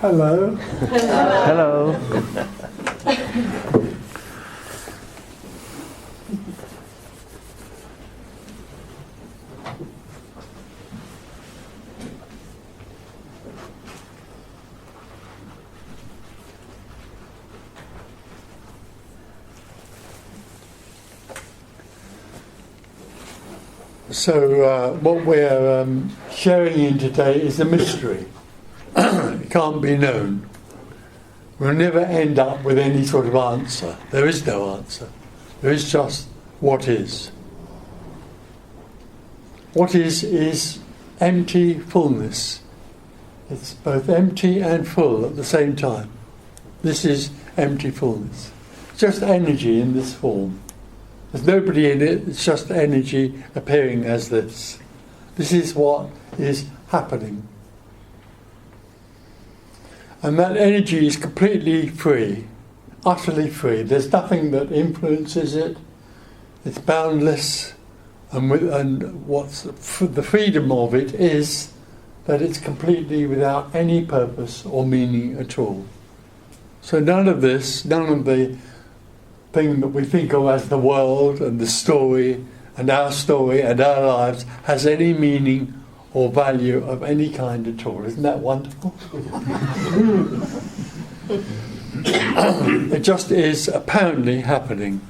Hello. Hello. So what we're sharing in today is a mystery. It can't be known. We'll never end up with any sort of answer. There is no answer. There is just what is. What is empty fullness. It's both empty and full at the same time. This is empty fullness. It's just energy in this form. There's nobody in it, it's just energy appearing as this. This is what is happening. And that energy is completely free, utterly free. There's nothing that influences it. It's boundless. And what's the freedom of it is that it's completely without any purpose or meaning at all. So none of this, none of the thing that we think of as the world and the story and our lives has any meaning or value of any kind at all. Isn't that wonderful? It just is apparently happening.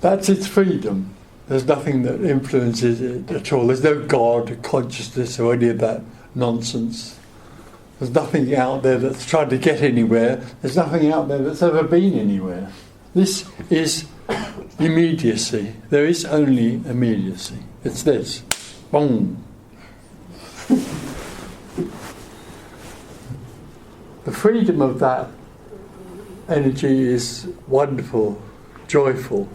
That's its freedom. There's nothing that influences it at all. There's no God, consciousness, or any of that nonsense. There's nothing out there that's tried to get anywhere. There's nothing out there that's ever been anywhere. This is immediacy. There is only immediacy. It's this. Boom. The freedom of that energy is wonderful, joyful.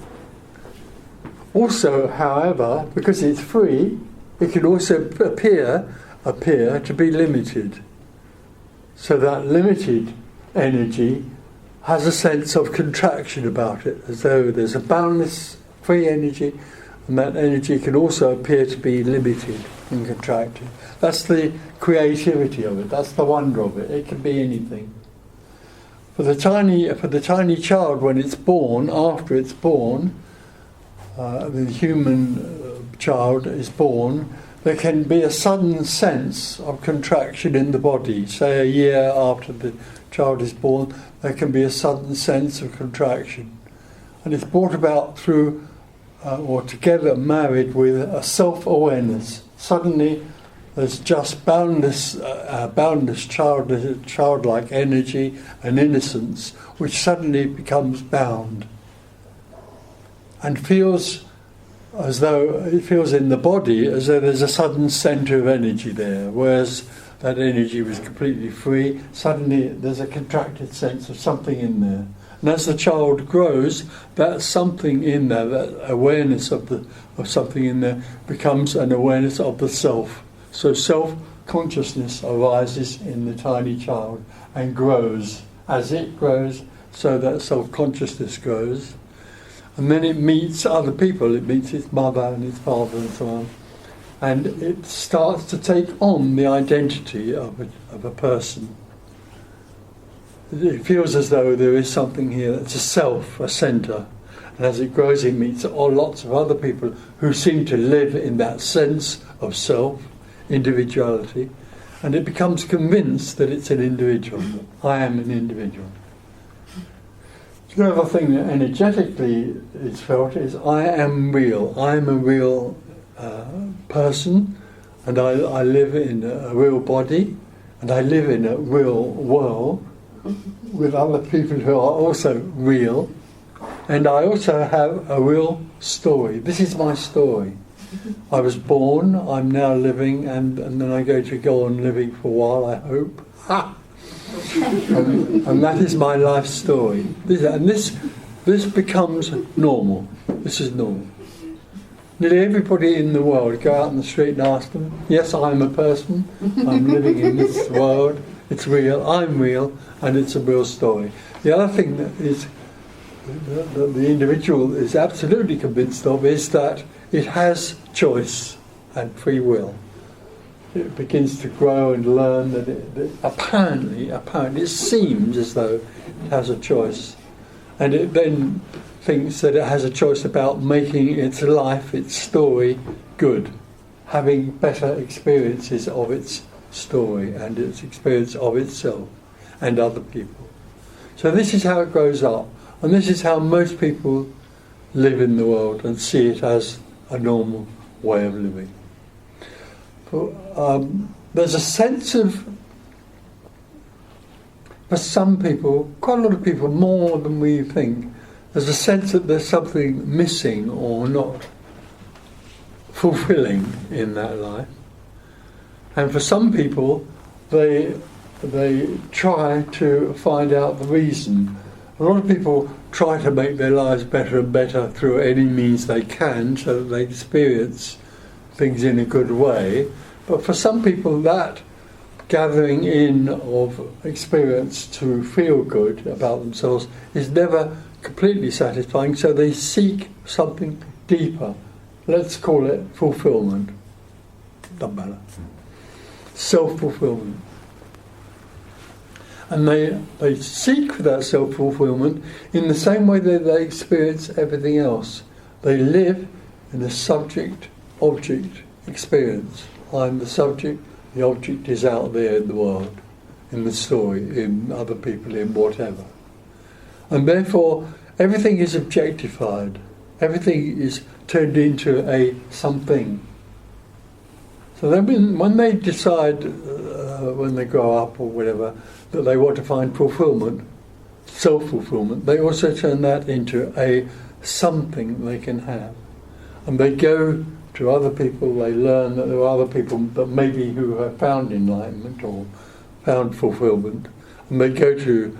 Also, however, because it's free, it can also appear to be limited. So that limited energy has a sense of contraction about it, as though there's a boundless free energy, and that energy can also appear to be limited and contracted. That's the creativity of it. That's the wonder of it. It can be anything. For the tiny child, when it's born, after it's born, the human child is born, there can be a sudden sense of contraction in the body. Say a year after the child is born, there can be a sudden sense of contraction. And it's brought about through, or together married with a self-awareness. Suddenly there's just boundless childlike energy and innocence, which suddenly becomes bound. And feels as though it feels in the body as though there's a sudden centre of energy there, whereas that energy was completely free. Suddenly there's a contracted sense of something in there, and as the child grows, that something in there, that awareness of something in there, becomes an awareness of the self. So self-consciousness arises in the tiny child and grows. As it grows, so that self-consciousness grows. And then it meets other people, it meets its mother and its father and so on. And it starts to take on the identity of a person. It feels as though there is something here that's a self, a centre. And as it grows, it meets lots of other people who seem to live in that sense of self, individuality. And it becomes convinced that it's an individual. I am an individual. The other thing that energetically is felt is I am real. I am a real person, and I live in a real body, and I live in a real world with other people who are also real, and I also have a real story. This is my story. I was born, I'm now living, and then I'm going to go on living for a while, I hope. Ha! and that is my life story. This becomes normal. This is normal. Nearly everybody in the world go out in the street and ask them, yes, I'm a person, I'm living in this world, it's real, I'm real, and it's a real story. The other thing that is that the individual is absolutely convinced of is that it has choice and free will. It begins to grow and learn that apparently it seems as though it has a choice, and it then thinks that it has a choice about making its life, its story, good, having better experiences of its story and its experience of itself and other people. So this is how it grows up, and this is how most people live in the world and see it as a normal way of living. There's a sense of, for some people, quite a lot of people, more than we think, there's a sense that there's something missing or not fulfilling in that life. And for some people, they try to find out the reason. A lot of people try to make their lives better and better through any means they can so that they experience things in a good way. But for some people, that gathering in of experience to feel good about themselves is never completely satisfying, so they seek something deeper. Let's call it fulfillment. Doesn't matter. Self-fulfillment. And they seek for that self-fulfillment in the same way that they experience everything else. They live in a subject-object experience. I'm the subject, the object is out there in the world, in the story, in other people, in whatever. And therefore, everything is objectified. Everything is turned into a something. So then when they decide, when they grow up or whatever, that they want to find fulfillment, self-fulfillment, they also turn that into a something they can have. And they go to other people, they learn that there are other people that maybe who have found enlightenment or found fulfillment, and they go to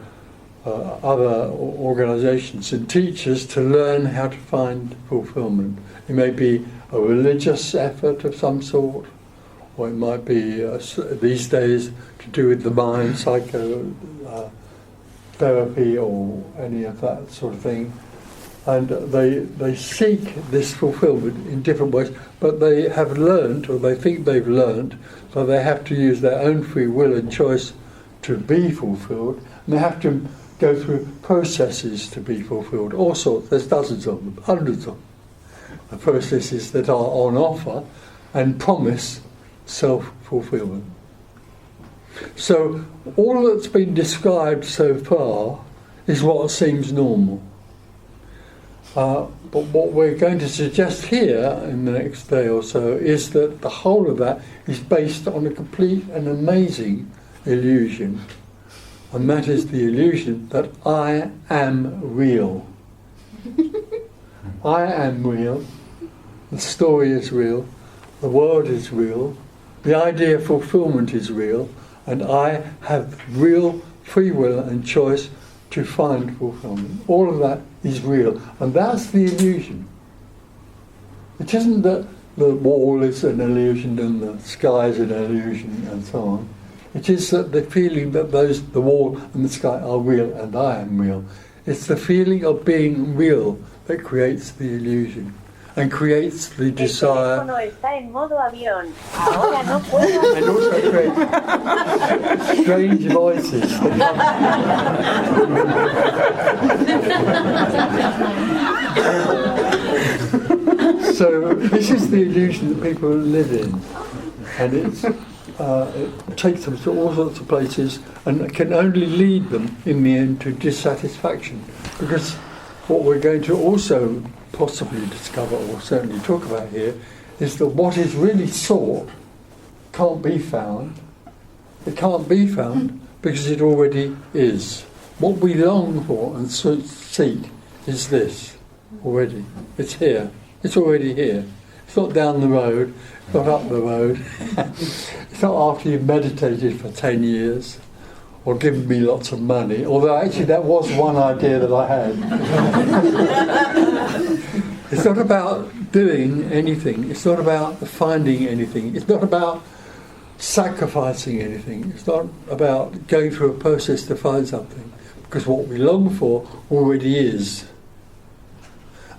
other organisations and teachers to learn how to find fulfillment. It may be a religious effort of some sort, or it might be these days to do with the mind, psychotherapy or any of that sort of thing. And they seek this fulfillment in different ways, but they have learned, or they think they've learned, that they have to use their own free will and choice to be fulfilled, and they have to go through processes to be fulfilled, all sorts. There's dozens of them, hundreds of them. The processes that are on offer and promise self-fulfillment. So all that's been described so far is what seems normal. But what we're going to suggest here in the next day or so is that the whole of that is based on a complete and amazing illusion. And that is the illusion that I am real. I am real. The story is real. The world is real. The idea of fulfillment is real. And I have real free will and choice to find fulfillment. All of that is real. And that's the illusion. It isn't that the wall is an illusion and the sky is an illusion and so on. It is that the feeling that the wall and the sky are real and I am real. It's the feeling of being real that creates the illusion and creates the desire. And also creates strange voices. So this is the illusion that people live in, and it takes them to all sorts of places and can only lead them in the end to dissatisfaction, because what we're going to also possibly discover, or certainly talk about here, is that what is really sought can't be found. It can't be found because it already is. What we long for and seek is this already. It's here. It's already here. It's not down the road, it's not up the road. It's not after you've meditated for 10 years or giving me lots of money, although actually that was one idea that I had. It's not about doing anything, it's not about finding anything, it's not about sacrificing anything, it's not about going through a process to find something, because what we long for already is.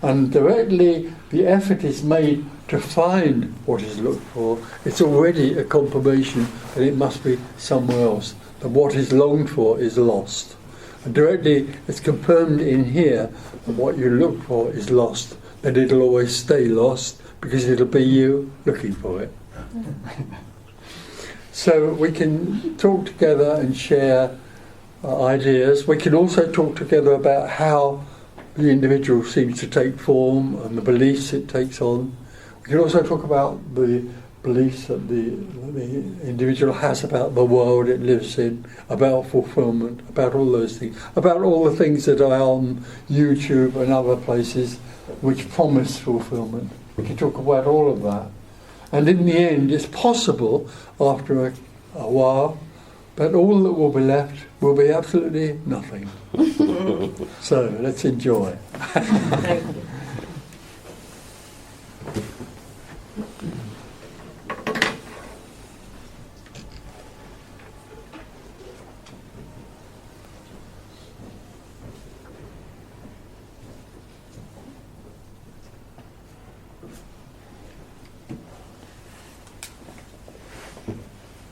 And directly the effort is made to find what is looked for, it's already a confirmation that it must be somewhere else, that what is longed for is lost. And directly it's confirmed in here that what you look for is lost, that it'll always stay lost because it'll be you looking for it. So we can talk together and share ideas. We can also talk together about how the individual seems to take form and the beliefs it takes on. We can also talk about the beliefs that the individual has about the world it lives in, about fulfillment, about all those things, about all the things that are on YouTube and other places which promise fulfillment. We can talk about all of that. And in the end, it's possible, after a while, that all that will be left will be absolutely nothing. So, let's enjoy. Thank you.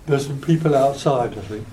There's some people outside, I think.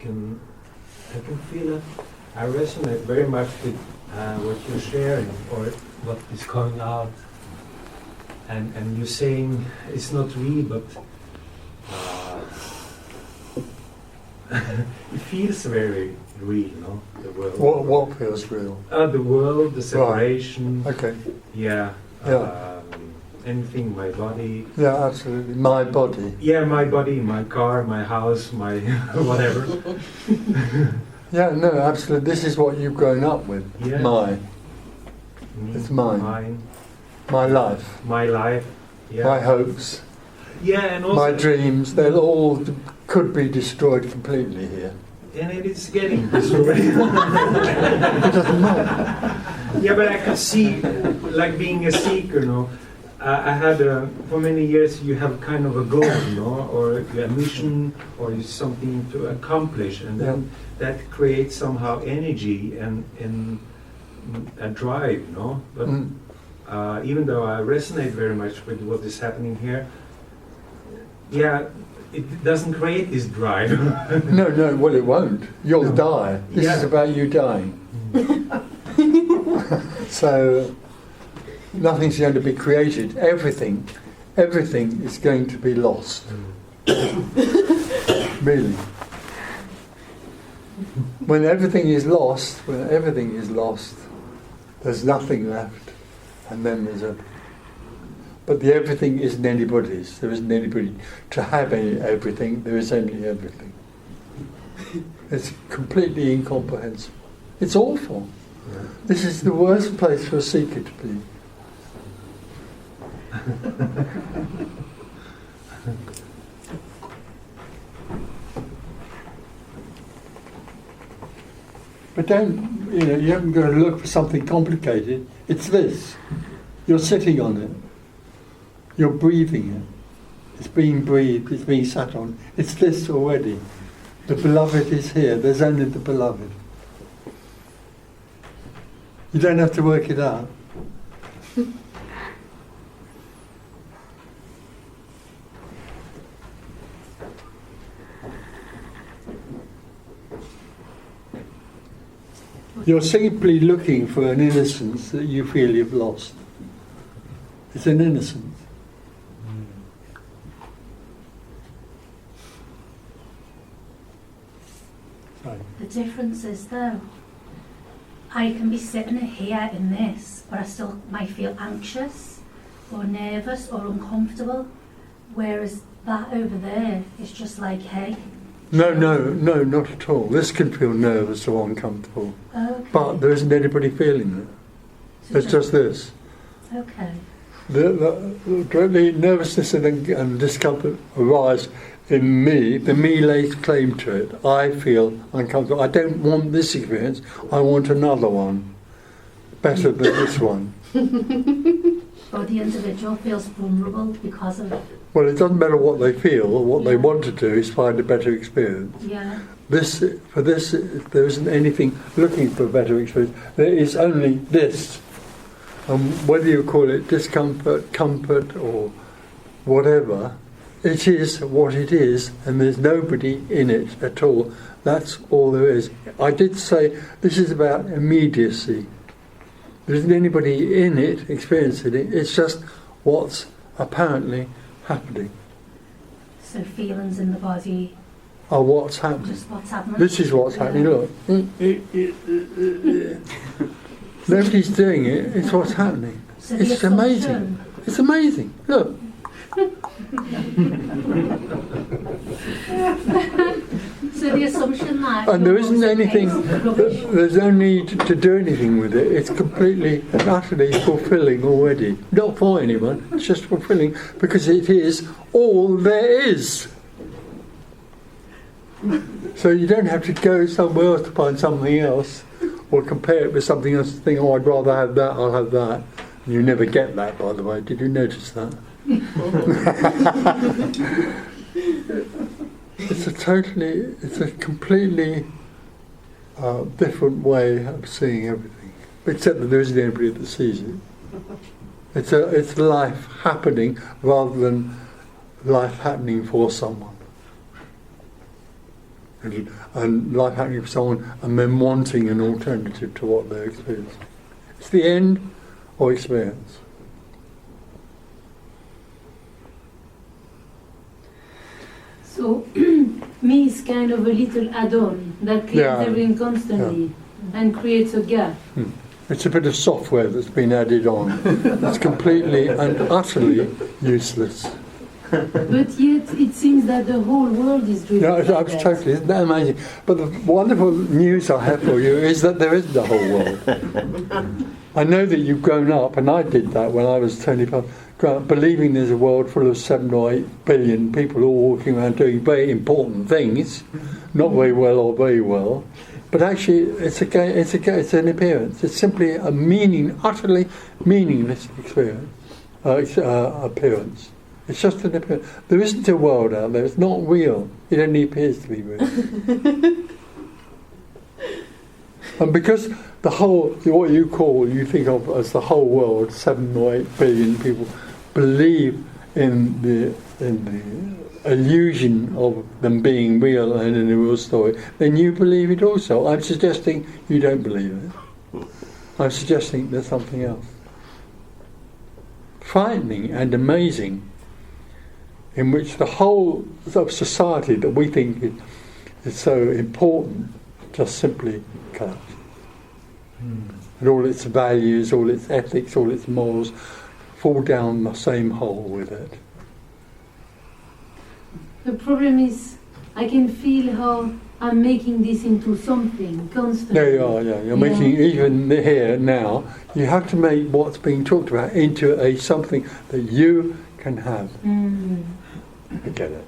can feel it. I resonate very much with what you're sharing or what is coming out. And you're saying it's not real, but it feels very real, no? The world. What feels real? The world, the separation. Right. Okay. Yeah. Yeah. Anything, my body. Yeah, absolutely. My body. Yeah, my body, my car, my house, my whatever. Yeah, no, absolutely. This is what you've grown up with. Yeah. Mine. It's mine. Mine. My life. My life. Yeah. My hopes. Yeah, and also my dreams. They'll all could be destroyed completely here. And it is getting destroyed. It doesn't matter. Yeah, but I can see, like being a seeker, no. I had for many years you have kind of a goal, no, or a mission, or something to accomplish, and then that creates somehow energy and a drive, no. But even though I resonate very much with what is happening here, yeah, it doesn't create this drive. No, well it won't. You'll die. This is about you dying. So nothing's going to be created. Everything is going to be lost. Really. When everything is lost, there's nothing left. And then but the everything isn't anybody's. There isn't anybody to have everything. There is only everything. It's completely incomprehensible. It's awful. Yeah. This is the worst place for a seeker to be. But you haven't got to look for something complicated. It's this. You're sitting on it. You're breathing it. It's being breathed. It's being sat on. It's this already. The beloved is here. There's only the beloved. You don't have to work it out. You're simply looking for an innocence that you feel you've lost. It's an innocence. Sorry. The difference is, though, I can be sitting here in this, but I still might feel anxious or nervous or uncomfortable, whereas that over there is just like, hey. No, not at all. This can feel nervous or uncomfortable. Okay. But there isn't anybody feeling it. So it's just this. Okay. The nervousness and discomfort arise in me. The me lays claim to it. I feel uncomfortable. I don't want this experience. I want another one. Better than this one. Or the individual feels vulnerable because of... Well, it doesn't matter what they feel. What they want to do is find a better experience. Yeah. For this, there isn't anything looking for a better experience. There is only this. Whether you call it discomfort, comfort, or whatever, it is what it is, and there's nobody in it at all. That's all there is. I did say this is about immediacy. There isn't anybody in it, experiencing it. It's just what's apparently happening. So feelings in the body are what's happening. Just what's happening. This is what's happening. Look. Nobody's doing it. It's what's happening. So it's amazing. It's amazing. Look. So the assumption that... And there isn't anything, there's no need to do anything with it. It's completely and utterly fulfilling already. Not for anyone, it's just fulfilling because it is all there is. So you don't have to go somewhere else to find something else or compare it with something else and think, oh, I'd rather have that, I'll have that. And you never get that, by the way. Did you notice that? It's a completely different way of seeing everything, except that there isn't anybody that sees it. It's life happening rather than life happening for someone. and life happening for someone, and then wanting an alternative to what they're experiencing. It's the end of experience. So, me is kind of a little add-on that cleans everything constantly and creates a gap. It's a bit of software that's been added on. It's completely and utterly useless. But yet, it seems that the whole world is driven by that. Totally, isn't that amazing? But the wonderful news I have for you is that there isn't a whole world. I know that you've grown up, and I did that when I was Tony Parsons, believing there's a world full of 7 or 8 billion people all walking around doing very important things, not very well or very well. But actually, it's an appearance. It's simply a utterly meaningless appearance. It's just an appearance. There isn't a world out there. It's not real. It only appears to be real. And because the whole, what you think of as the whole world, 7 or 8 billion people, believe in the illusion of them being real and in a real story, then you believe it also. I'm suggesting you don't believe it. I'm suggesting there's something else. Frightening and amazing, in which the whole of society that we think is so important just simply collapses. And all its values, all its ethics, all its morals fall down the same hole with it. The problem is, I can feel how I'm making this into something constantly. There you are, You're making, even here now, you have to make what's being talked about into a something that you can have. I get it.